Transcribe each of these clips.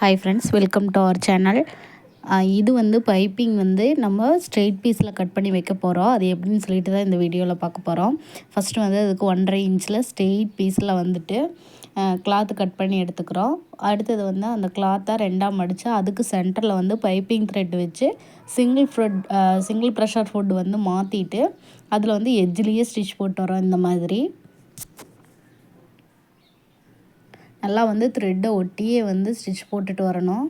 Hi friends, welcome to our channel. இது வந்து piping வந்து நம்ம ஸ்ட்ரெயிட் பீஸில் கட் பண்ணி வைக்க போகிறோம். அது எப்படின்னு சொல்லிட்டு தான் இந்த வீடியோவில் பார்க்க போகிறோம். ஃபஸ்ட்டு வந்து அதுக்கு 1.5 இன்ச்சில் ஸ்ட்ரெயிட் பீஸில் வந்துட்டு கிளாத்து கட் பண்ணி எடுத்துக்கிறோம். அடுத்தது வந்து அந்த கிளாத்தை ரெண்டாக மடித்து அதுக்கு சென்டரில் வந்து பைப்பிங் த்ரெட் வச்சு சிங்கிள் ப்ரெஷர் ஃபுட் வந்து மாற்றிட்டு அதில் வந்து எட்ஜ்லேயே ஸ்டிச் போட்டு வரோம். இந்த மாதிரி நல்லா வந்து த்ரெட்டை ஒட்டியே வந்து ஸ்டிச் போட்டுட்டு வரணும்.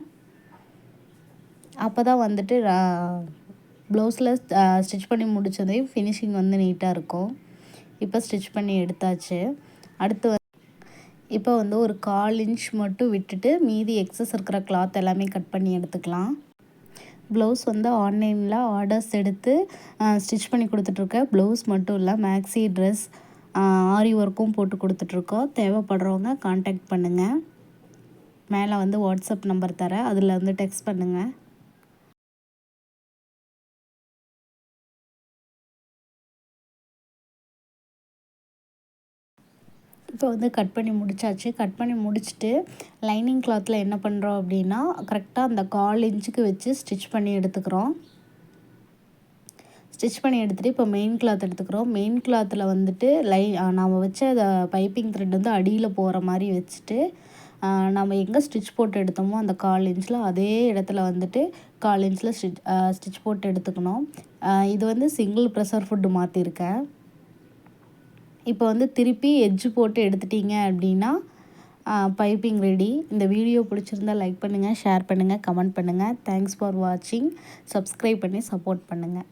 அப்போ தான் வந்துட்டு ப்ளவுஸில் ஸ்டிச் பண்ணி முடித்ததே ஃபினிஷிங் வந்து நீட்டாக இருக்கும். இப்போ ஸ்டிச் பண்ணி எடுத்தாச்சு. அடுத்து இப்போ வந்து ஒரு 1/4 இன்ச் மட்டும் விட்டுட்டு மீதி எக்ஸஸ் இருக்கிற கிளாத் எல்லாமே கட் பண்ணி எடுத்துக்கலாம். ப்ளவுஸ் வந்து ஆன்லைனில் ஆர்டர்ஸ் எடுத்து ஸ்டிச் பண்ணி கொடுத்துட்ருக்கேன். ப்ளவுஸ் மட்டும் இல்லை, மேக்ஸி ட்ரெஸ், ஆரி ஒர்க்கும் போட்டு கொடுத்துட்ருக்கோம். தேவைப்படுறவங்க கான்டாக்ட் பண்ணுங்கள். மேலே வந்து வாட்ஸ்அப் நம்பர் தரேன், அதில் வந்து டெக்ஸ்ட் பண்ணுங்கள். இப்போ வந்து கட் பண்ணி முடித்தாச்சு. கட் பண்ணி முடிச்சுட்டு லைனிங் கிளாத்தில் என்ன பண்ணுறோம் அப்படின்னா, கரெக்டாக அந்த 1/4 இன்ச்சுக்கு வச்சு ஸ்டிச் பண்ணி எடுத்துக்கிறோம். ஸ்டிச் பண்ணி எடுத்துகிட்டு இப்போ மெயின் கிளாத் எடுத்துக்கிறோம். மெயின் கிளாத்தில் வந்துட்டு நாம் வச்ச பைப்பிங் த்ரெட் வந்து அடியில் போகிற மாதிரி வச்சுட்டு நம்ம எங்கே ஸ்டிச் போட்டு எடுத்தோமோ அந்த 1/4 இன்ச்சில் அதே இடத்துல வந்துட்டு 1/4 இன்ச்சில் ஸ்டிச் போட்டு எடுத்துக்கணும். இது வந்து சிங்கிள் ப்ரெஷர் ஃபுட்டு மாற்றிருக்கேன். இப்போ வந்து திருப்பி எட்ஜு போட்டு எடுத்துட்டிங்க அப்படின்னா பைப்பிங் ரெடி. இந்த வீடியோ பிடிச்சிருந்தால் லைக் பண்ணுங்கள், ஷேர் பண்ணுங்கள், கமெண்ட் பண்ணுங்கள். தேங்க்ஸ் ஃபார் வாட்சிங். சப்ஸ்கிரைப் பண்ணி சப்போர்ட் பண்ணுங்கள்.